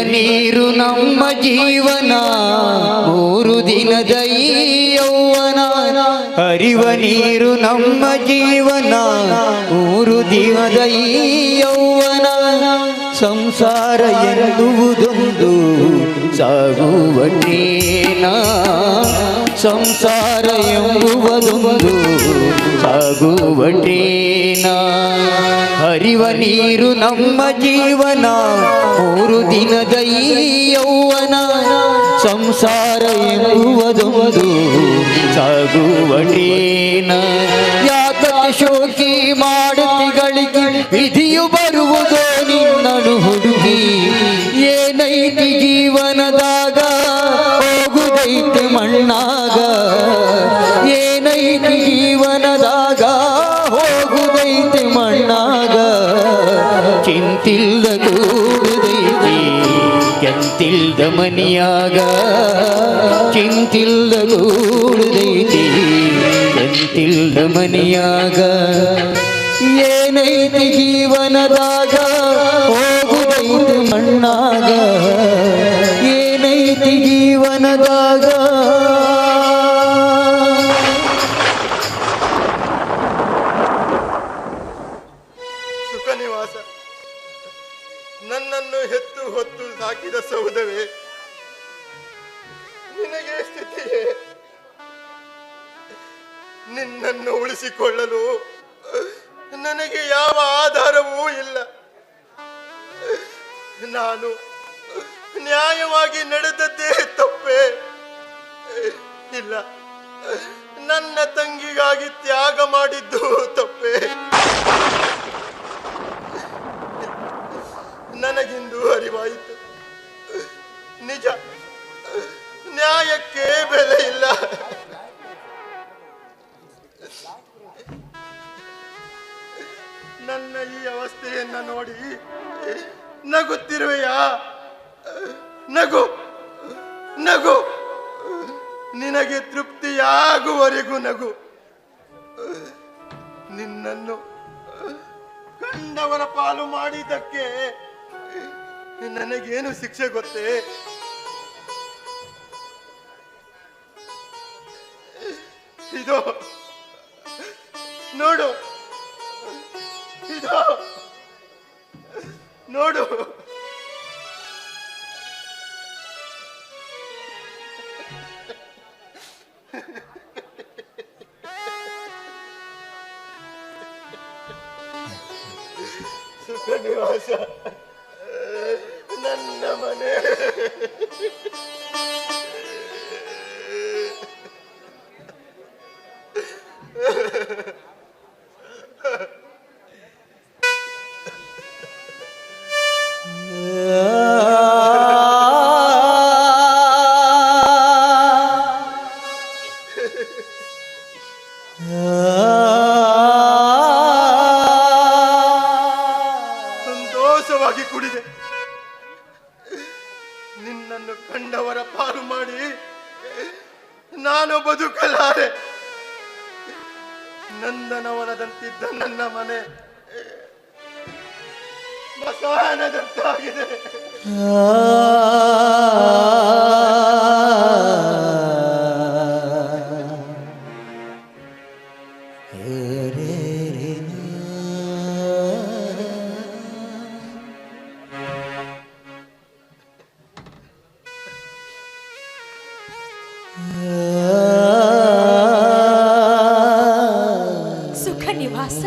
ನೀರು ನಮ್ಮ ಜೀವನ ಮೂರು ದಿನದ ಈ ಯೌವನ ಹರಿವ ನೀರು ನಮ್ಮ ಜೀವನ ಮೂರು ದಿನದ ಈ ಯೌವನ ಸಂಸಾರ ಎನ್ನುವುದೊಂದು ಸಾಗುವ ಟ್ರೇನ ಸಂಸಾರ ಎಂಬುವುದೊಂದು ಸಾಗುವ ಟ್ರೇನ ಹರಿವ ನೀರು ನಮ್ಮ ಜೀವನ ಮೂರು ದಿನದ ಈ ಯೌವನ ಸಂಸಾರ ಎಂಬುವುದೊಂದು ಸಾಗುವ ಟ್ರೇನ ಯಾತಕ್ಕೆ ಶೋಕಿ ಮಾಡುತ್ತಿಗಳಿಗೆ ವಿಧಿಯು ಬರುವುದೋ ನಿನ್ನನು ಹುಡುಗಿ ಏನೈತಿ ಜೀವನದಾಗ ಹೋಗುದೈತಿ ಮಣ್ಣಾಗ ಏನೈತಿ ಜೀವನದಾಗ ಹೋಗುದೈತಿ ಮಣ್ಣಾಗ ಚಿಂತಿಲ್ದ ಕೂಡುದೈತಿ ಕೆಂತಿಲ್ದ ಮನಿಯಾಗ ಚಿಂತಿಲ್ದ ಕೂಡುದೈತಿ ಕೆಂತಿಲ್ದ ಮನಿಯಾಗ ಏನೈತಿ ಜೀವನದಾಗ ಹೋಗುದೈತಿ ಮಣ್ಣಾಗ ಏನೈತಿ ಜೀವನದಾಗ ಸುಖ ನಿವಾಸ ನನ್ನನ್ನು ಹೆತ್ತು ಹೊತ್ತು ಸಾಕಿದ ಸೌಧವೇ ನಿನಗೆ ಸ್ಥಿತಿಯೇ ನಿನ್ನನ್ನು ಉಳಿಸಿಕೊಳ್ಳಲು ನನಗೆ ಯಾವ ಆಧಾರವೂ ಇಲ್ಲ ನಾನು ನ್ಯಾಯವಾಗಿ ನಡೆದದ್ದೇ ತಪ್ಪೇ ಇಲ್ಲ ನನ್ನ ತಂಗಿಗಾಗಿ ತ್ಯಾಗ ಮಾಡಿದ್ದು ತಪ್ಪೇ ನನಗಿಂದು ಅರಿವಾಯಿತು ನಿಜ ನ್ಯಾಯಕ್ಕೆ ಬೆಲೆ ಇಲ್ಲ ನನ್ನ ಈ ಅವಸ್ಥೆಯನ್ನ ನೋಡಿ ನಗುತ್ತಿರುವೆಯಾ ನಗು ನಗು ನಿನಗೆ ತೃಪ್ತಿಯಾಗುವವರೆಗೂ ನಗು ನಿನ್ನನ್ನು ಕಂಡವರ ಪಾಲು ಮಾಡಿದ್ದಕ್ಕೆ ನನಗೇನು ಶಿಕ್ಷೆ ಗೊತ್ತೇ ಇದು ನೋಡು ಇದು ನೋಡು ಸುಖ ನಿವಾಸ ನನ್ನ ಮನೆ ಸಂತೋಷವಾಗಿ ಕುಡಿದೆ ನಿನ್ನನ್ನು ಕಂಡವರ ಪಾಲು ಮಾಡಿ ನಾನು ಬದುಕಲಾರೆ ನಂದನವನದಂತಿದ್ದ ನನ್ನ ಮನೆ ಮಸಾನದಂತಾಗಿದೆ ಸುಖ ನಿವಾಸ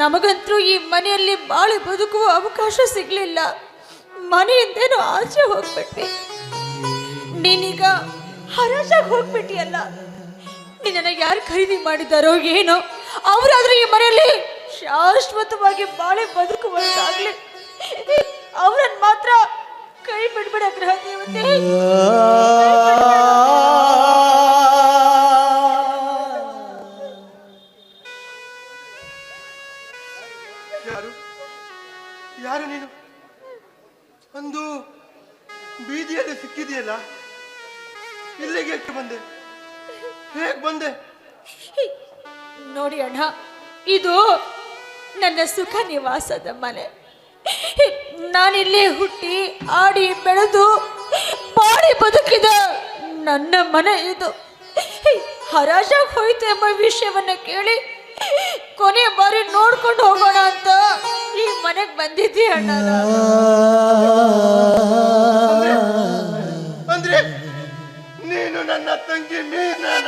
ನಮಗಂತೂ ಈ ಮನೆಯಲ್ಲಿ ಬಾಳೆ ಬದುಕುವ ಅವಕಾಶ ಸಿಗ್ಲಿಲ್ಲ ಮನೆಯಿಂದೇನೋ ಆಚೆ ಹೋಗ್ಬಿಟ್ವಿ ನೀನೀಗ ಹರಾಜಾಗಿ ಹೋಗ್ಬಿಟ್ಟಿಯಲ್ಲ ನಿನ್ನನ್ನು ಯಾರು ಖರೀದಿ ಮಾಡಿದಾರೋ ಏನೋ ಅವರಾದ್ರೂ ಈ ಮನೆಯಲ್ಲಿ ಶಾಶ್ವತವಾಗಿ ಬಾಳೆ ಬದುಕುವಂತಾಗ್ಲಿ ಅವರನ್ನು ಮಾತ್ರ ಕೈ ಬಿಡ್ಬೇಡ ಗ್ರಹ ದೇವತೆ ಯಾರು ಯಾರು ನೀನು ಅಂದು ಬೀದಿಯಲ್ಲಿ ಸಿಕ್ಕಿದೆಯಲ್ಲ ಇಲ್ಲಿಗೆ ಏಕೆ ಬಂದೆ ಹೇಗೆ ಬಂದೆ ನೋಡಿ ಅಣ್ಣ ಇದು ನನ್ನ ಸುಖ ನಿವಾಸದ ಮನೆ ನಾನಿಲ್ಲಿ ಹುಟ್ಟಿ ಆಡಿ ಬೆಳೆದು ಬಾಡಿ ಬದುಕಿದ ನನ್ನ ಮನೆ ಇದು ಹರಾಜಾಗಿ ಹೋಯ್ತು ಎಂಬ ವಿಷಯವನ್ನ ಕೇಳಿ ಕೊನೆ ಬಾರಿ ನೋಡ್ಕೊಂಡು ಹೋಗೋಣ ಅಂತ ಈ ಮನೆಗೆ ಬಂದಿದ್ದೆ ಅಣ್ಣ. ಅಂದ್ರೆ ನೀನು ನನ್ನ ತಂಗಿ ಮೀನಾನ?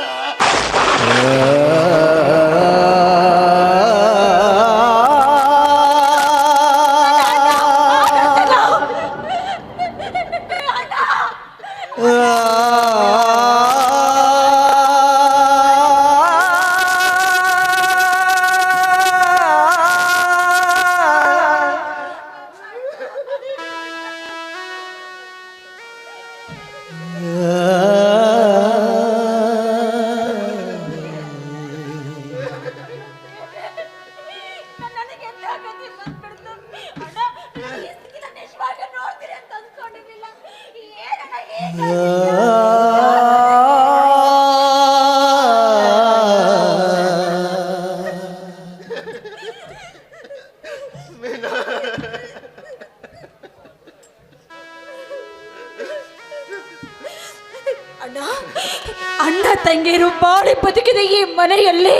ಅಣ್ಣ ತಂಗಿಯರು ಬಾಳಿ ಬದುಕಿದ ಈ ಮನೆಯಲ್ಲಿ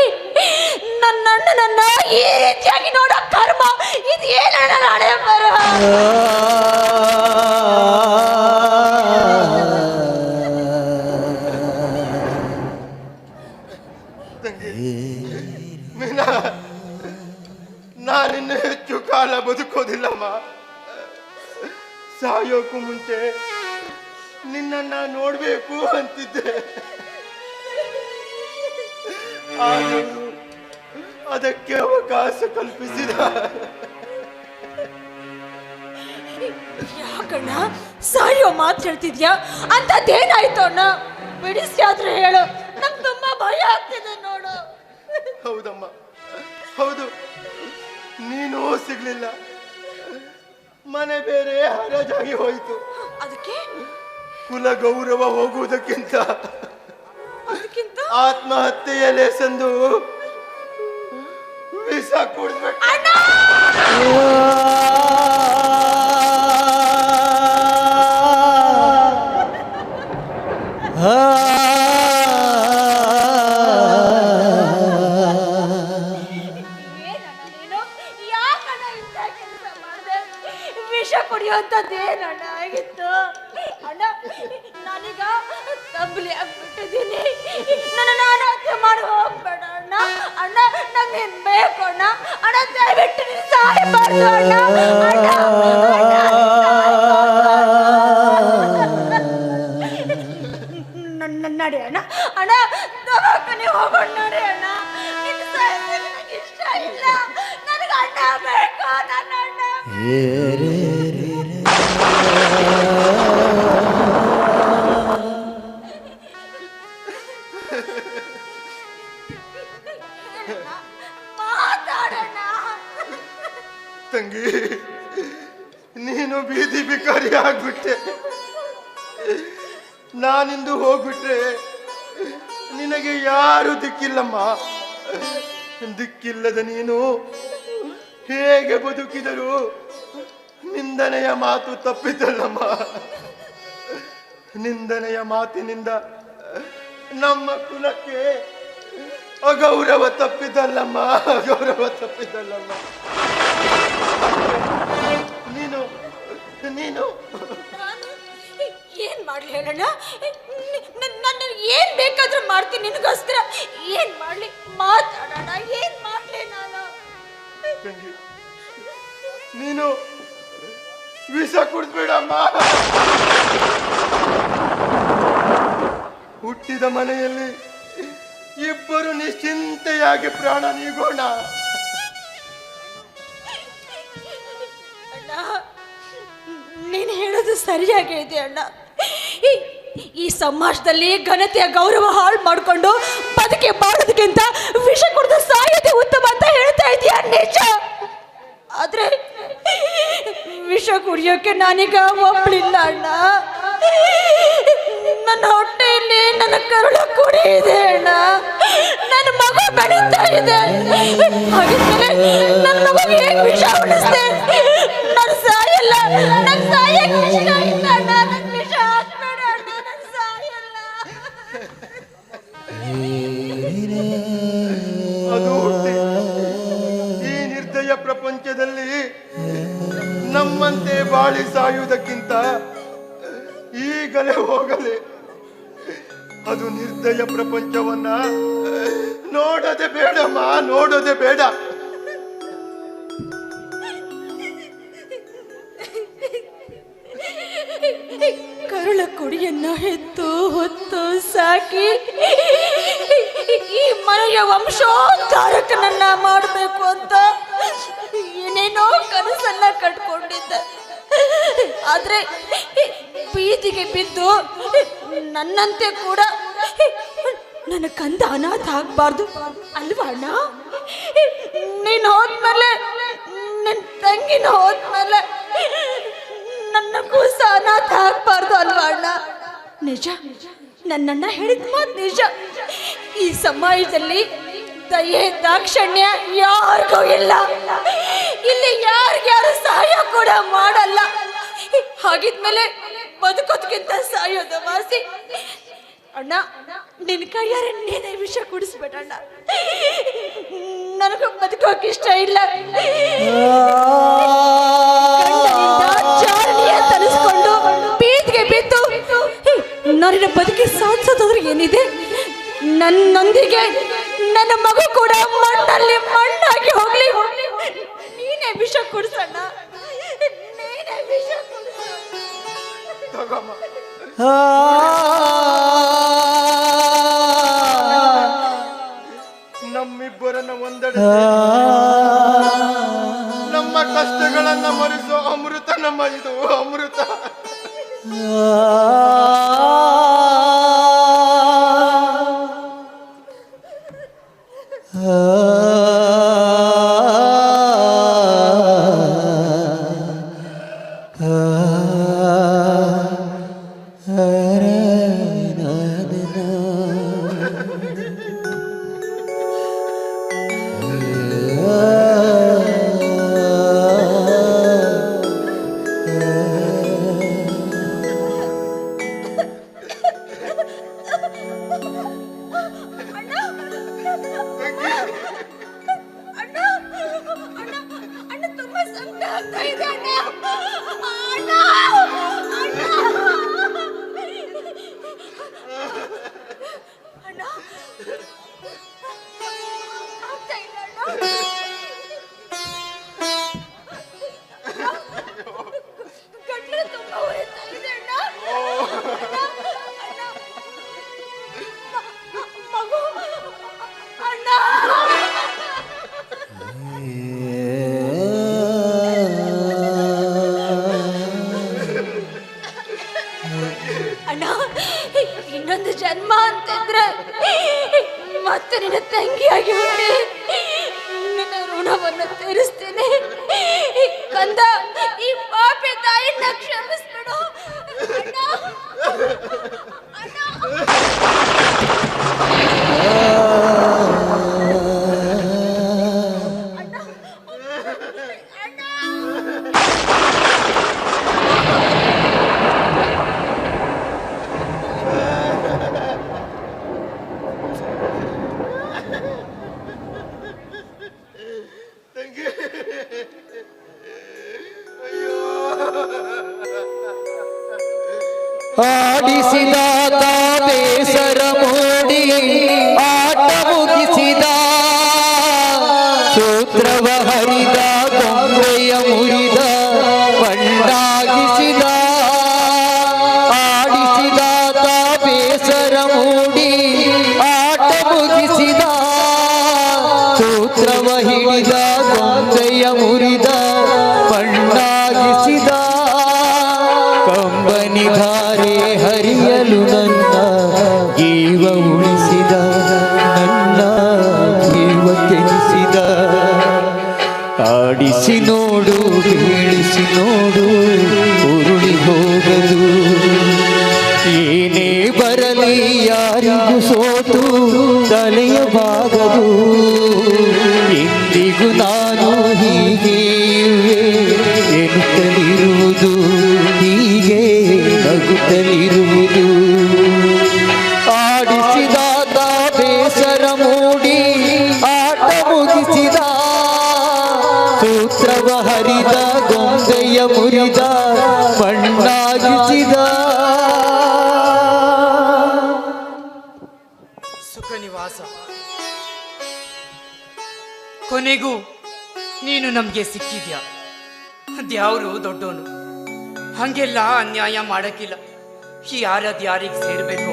ನನ್ನ ಅಣ್ಣನನ್ನ ಈ ರೀತಿಯಾಗಿ ನೋಡೋ ಕರ್ಮ ಇದು ಏನಣ್ಣ ನಾಳೆ ಬರ. ಮೀನಾ, ನಾನಿನ್ನು ಹೆಚ್ಚು ಕಾಲ ಬದುಕೋದಿಲ್ಲಮ್ಮ. ಸಾಯೋಕ್ಕೂ ಮುಂಚೆ ನಿನ್ನನ್ನ ನೋಡ್ಬೇಕು ಅಂತಿದ್ದೆ. ಆದರೂ ಅದಕ್ಕೆ ಅವಕಾಶ ಕಲ್ಪಿಸಿದ. ಯಾಕಣ್ಣ ಸಾಯೋ ಮಾತು ಹೇಳ್ತಿದ್ಯಾ? ಅಂತದ್ದೇನಾಯ್ತು ಅಣ್ಣ? ಬಿಡಿಸಿ ಆದ್ರೆ ಹೇಳು, ನಂಗೆ ತುಂಬಾ ಭಯ ಆಗ್ತಿದೆ ನೋಡು. ಹೌದಮ್ಮ, ಹೌದು, ನೀನು ಸಿಗ್ಲಿಲ್ಲ. ಮನೆ ಬೇರೆ ಹರಾಜಾಗಿ ಹೋಯಿತು. ಅದಕ್ಕೆ ಕುಲ ಗೌರವ ಹೋಗುವುದಕ್ಕಿಂತ ಆತ್ಮಹತ್ಯೆಯಲ್ಲೇ ಸಂದು ವಿಷ ಕುಡಿದ್ಬಿಟ್ಟು ವಿಷ ಕುಡಿಯುವಂಥದ್ದೇನಣ್ಣ ಆಗಿತ್ತು ಅಣ್ಣ? ನಾನೀಗ ಕಂಬಲಿ ಆಗ್ಬಿಟ್ಟಿದ್ದೀನಿ. ನಾನು ಹತ್ಯೆ ಮಾಡಿ ಹೋಗ್ಬೇಡ ಅಣ್ಣ. ಅಣ್ಣ ನಂಗೇನು ಬೇಕು ಅಣ್ಣ? ಅಣ್ಣ ದಯವಿಟ್ಟು ನೀನು ಸಾಯಬಾರ್ದು ಅಣ್ಣ. ನಡಿ ಅಣ್ಣ. ಅಣ್ಣ ದವಾಖಾನೆ ಹೋಗೋಣ ನಡಿ ಅಣ್ಣ. ನಿನ್ನ ಸಾಯೋದು ನನಗೆ ಇಷ್ಟ ಇಲ್ಲ. ನನಗೆ ಅಣ್ಣ ಬೇಕು, ನನ್ನ ಅಣ್ಣ. ತಂಗಿ, ನೀನು ಬೀದಿ ಬಿಕಾರಿ ಆಗ್ಬಿಟ್ಟೆ. ನಾನಿಂದು ಹೋಗ್ಬಿಟ್ರೆ ನಿನಗೆ ಯಾರು ದಿಕ್ಕಿಲ್ಲಮ್ಮ. ದಿಕ್ಕಿಲ್ಲದ ನೀನು ಹೇಗೆ ಬದುಕಿದರು ನಿಂದನೆಯ ಮಾತು ತಪ್ಪಿತಲ್ಲಮ್ಮ. ನಿಂದನೆಯ ಮಾತಿನಿಂದ ನಮ್ಮ ಕುಲಕ್ಕೆ ಅಗೌರವ ತಪ್ಪಿದಲ್ಲಮ್ಮ, ಅಗೌರವ ತಪ್ಪಿದಲ್ಲಮ್ಮ. ನೀನು ನೀನು ಏನ್ ಮಾಡ್ಲಿ ಹೇಳಣ್ಣ? ನಾನು ಏನ್ ಬೇಕಾದ್ರೂ ಮಾಡ್ತೀನಿ ನಿನಗೋಸ್ಕರ. ಏನ್ ಮಾಡ್ಲಿ? ಮಾತಾಡೋಣ. ಏನ್ ಮಾಡ್ಲಿ ನಾನು? ನೀನು ವಿಷ ಕುಡಿದ್ಬೇಡಮ್ಮ. ಹುಟ್ಟಿದ ಮನೆಯಲ್ಲಿ ಇಬ್ಬರು ನಿಶ್ಚಿಂತೆಯಾಗಿ ಪ್ರಾಣ ನೀಗೋಣ. ಅಣ್ಣ, ನೀನು ಹೇಳೋದು ಸರಿಯಾಗಿ ಇದೆ ಅಣ್ಣ. ಈ ಸಮಾಜದಲ್ಲಿ ಘನತೆಯ ಗೌರವ ಹಾಳು ಮಾಡಿಕೊಂಡು ಬದುಕಿ ಬಾಳೋದಕ್ಕಿಂತ ವಿಷ ಕುಡಿದು ಸಾಯೋದೇ ಉತ್ತಮ ಅಂತ ಹೇಳ್ತಾ ಇದೀಯ, ನಿಜ. ಆದ್ರೆ ವಿಷ ಕುಡಿಯೋಕೆ ನಾನೀಗ ಒಪ್ಪಲಿಲ್ಲ ಅಣ್ಣ. ನನ್ನ ಹೊಟ್ಟೆಯಲ್ಲಿ ನನ್ನ ಕರುಳ ಕುಡಿ ಇದೆ ಅಣ್ಣ. ನನ್ನ ಮಗು ಬೆಳೀತಾ ಇದೆ. ಹಾಗಿದ್ಮೇಲೆ ನನ್ನ ಮಗುಗೆ ಹೇಗೆ ವಿಷ ಉಳಿಸ್ದೆ? ನಾನು ಸಾಯ ಸಾಯಲ್ಲ. ನನ್ ಸಾಯಕ್ಕೆ ಇಷ್ಟ ಇಲ್ಲ ಅಣ್ಣ. ನನ್ ವಿಷ ಹಾಕ್ಬೇಡ ಅಣ್ಣ. ನನ್ ಸಾಯಲ್ಲ. ಅದು ಹುಟ್ಟಿ ಈ ನಿರ್ದಯ ಪ್ರಪಂಚದಲ್ಲಿ ನಮ್ಮಂತೆ ಬಾಳಿ ಸಾಯುವುದಕ್ಕಿಂತ ಈಗಲೇ ಹೋಗಲಿ. ಅದು ನಿರ್ದಯ ಪ್ರಪಂಚವನ್ನ ನೋಡದೆ ಬೇಡಮ್ಮ, ನೋಡೋದೆ ಬೇಡ. ಕರುಳ ಕುಡಿಯನ್ನ ಹೆತ್ತು ಹೊತ್ತು ಸಾಕಿ ಈ ಮನೆಯ ವಂಶೋದ್ಧಾರಕನನ್ನ ಮಾಡಬೇಕು ಅಂತ ಏನೇನೋ ಕನಸನ್ನ ಕಟ್ಕೊಂಡಿದ್ದೆ. ಆದ್ರೆ ಬೀದಿಗೆ ಬಿದ್ದು ನನ್ನಂತೆ ಕೂಡ ನನ್ನ ಕಂದ ಅನಾಥ ಆಗ್ಬಾರ್ದು ಅಲ್ವಾ ಅಣ್ಣ? ನೀನು ಹೋದ್ಮೇಲೆ ನನ್ನ ತಂಗಿನ ಹೋದ್ಮೇಲೆ ನನ್ನ ಕೂಸ ಅನಾಥ ಆಗ್ಬಾರ್ದು ಅಲ್ವಾ ಅಣ್ಣ? ನಿಜ, ನನ್ನಣ್ಣ ಹೇಳಿದ ಮಾತು ನಿಜ. ಈ ಸಮಾಜದಲ್ಲಿ ದಯೆ ದಾಕ್ಷಣ್ಯ ಯಾರಿಗೂ ಇಲ್ಲ. ಇಲ್ಲಿ ಯಾರಿಗ್ಯಾರು ಸಹಾಯ ಕೂಡ ಮಾಡಲ್ಲ. ಹಾಗಿದ್ಮೇಲೆ ಬದುಕೋದ್ಕಿಂತ ಸಾಯೋದು ವಾಸಿ. ಅಣ್ಣ, ನಿನ್ನ ಕೈಯಾರೆ ನೀನೇ ವಿಷ ಕುಡಿಸ್ಬೇಡಣ್ಣ. ನನಗೂ ಬದುಕೋಕೆ ಇಷ್ಟ ಇಲ್ಲ. ಚಾರಣಿಯ ತರಿಸ್ಕೊಂಡು ಬೀದಿಗೆ ಬಿದ್ದು ನನ್ನ ಬದುಕಿ ಸಾಧಿಸೋದಾದ್ರೆ ಏನಿದೆ? ನನ್ನೊಂದಿಗೆ ನನ್ನ ಮಗು ಕೂಡ ಮಣ್ಣಲ್ಲಿ ಮಣ್ಣಾಗಿ ಹೋಗ್ಲಿ. ನೀನೇ ವಿಷ ಕುಡಿಸಣ್ಣ, ನೀನೇ ವಿಷ ಕುಡಿಸ. ನಮ್ಮಿಬ್ಬರನ್ನ ಒಂದೆಡೆ ನಮ್ಮ ಕಷ್ಟಗಳನ್ನ ಮರೆಸೋ ಅಮೃತ ನಮ್ಮ ಇದು ಅಮೃತ. ಅಣ್ಣ, ಇನ್ನೊಂದು ಜನ್ಮ ಅಂತಿದ್ರೆ ಮತ್ತೆ ನಿನ್ನ ತಂಗಿಯಾಗಿ ಹುಟ್ಟಿ ನಿನ್ನ ಋಣವನ್ನು ತೀರಿಸ್ತೇನೆ. ಕಂದ, ಈ ಪಾಪಿ ತಾಯಿನ ಕ್ಷಮಿಸ್ಬಿಡು ಅಣ್ಣ. ಆಡಿಸಿದಾಗ ಬೇಸರ ಮೂಡಿ ಆಟ ಮುಗಿಸಿದ, ಸೂತ್ರವ ಹರಿದ ಗೊಂಬೆಯ ಮುರಿದ ಬಣ್ಣಾಗಿಸಿದ. ಆಡಿಸಿದಾಗ ಬೇಸರ ಮೂಡಿ ಆಟ ಮುಗಿಸಿದ, ಸೂತ್ರವ ಹಿಡಿದ ಗೊಂಬೆಯ ಮುರಿದ ಬಣ್ಣಾಗಿಸಿದ. ಕಂಬನಿಧಾರೆ ಹರಿಯಲು ನನ್ನ ಜೀವ ಉಳಿಸಿದ, ನನ್ನ ಜೀವ ಕೆಡಿಸಿದ. ಆಡಿಸಿ ನೋಡು, ಬೀಳಿಸಿ ನೋಡು, ಉರುಳಿ ಹೋಗದು. ಏನೇ ಬರಲಿ ಯಾರಿಗೂ ಸೋತು ತಲೆಯ ಬಾಗದು. ಎಂದಿಗೂ ನಾನು ಹೀಗೆ ಎನ್ನುತ್ತಲಿರುವ ಎಂದು ಹೀಗೆ ನಗುತ್ತಲಿರುವುದು. ಆಡಿಸಿದಾಗ ಬೇಸರ ಮೂಡಿ ಆಟ ಮುಗಿಸಿದ, ಸೂತ್ರವ ಹರಿದ ಗೊಂಬೆಯ ಮುರಿದ ಮಣ್ಣಾಗಿಸಿದ. ಸುಖ ನಿವಾಸ ಕೊನೆಗೂ ನೀನು ನಮ್ಗೆ ಸಿಕ್ಕಿದ್ಯಾ. ಅದ್ಯಾವರು ದೊಡ್ಡೋನು, ಹಂಗೆಲ್ಲ ಅನ್ಯಾಯ ಮಾಡಕ್ಕಿಲ್ಲ. ಯಾರದ್ ಯಾರಿಗೆ ಸೇರ್ಬೇಕು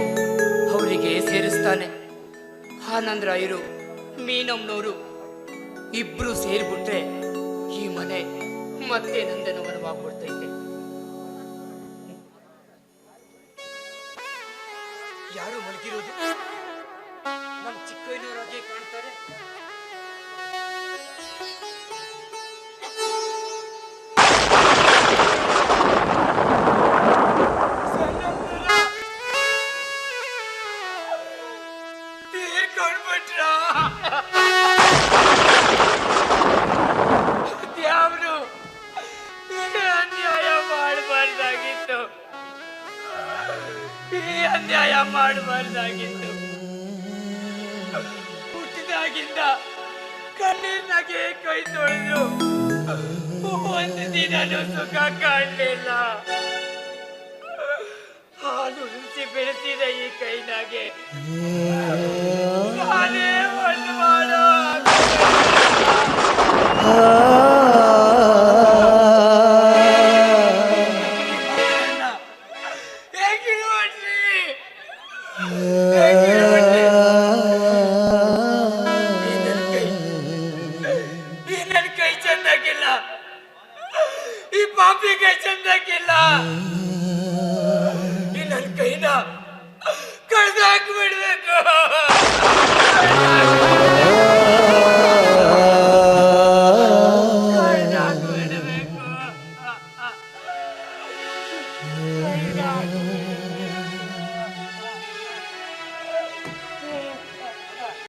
ಅವರಿಗೆ ಸೇರಿಸ್ತಾನೆ. ಆನಂದರಾಯರು ಮೀನಮ್ಮನವರು ಇಬ್ರು ಸೇರ್ಬಿಟ್ರೆ ಈ ಮನೆ ಮತ್ತೆ ನಂದನವನವಾಗ್ಬಿಡ್ತೈತೆ. ಯಾರು ಮಲಗಿರೋದು? ನಮ್ಮ ಚಿಕ್ಕಯ್ಯನವರಾಗೆ ಕಾಣ್ತಾರೆ. ಯಾರು ಅನ್ಯಾಯ ಮಾಡಬಾರ್ದಾಗಿತ್ತು, ಈ ಅನ್ಯಾಯ ಮಾಡಬಾರ್ದಾಗಿತ್ತು. ಹುಟ್ಟಿದಾಗಿಂದ ಕಣ್ಣೀರ್ನಾಗೆ ಕೈ ತೊಳೆದು ಒಂದು ದಿನನೂ ಸುಖ ಕಾಣಲಿಲ್ಲ. ಹಾಲು ರುಚಿ ಬೆಳೆಸಿದ ಈ ಕೈನಾಗೆ ನಾನೇ ಒಂದು ಮಾಡೋ ಕೈ ಚಂದಾಗಿಲ್ಲ, ಈ ಪಾಪಿ ಕೈ ಚಂದಾಗಿಲ್ಲ. ನನ್ನ ಕೈನ ಕಳ್ದಾಕ್ಬಿಡ್ಬೇಕು. ಕಳ್ದಾಕ್ಬಿಡ್ಬೇಕು.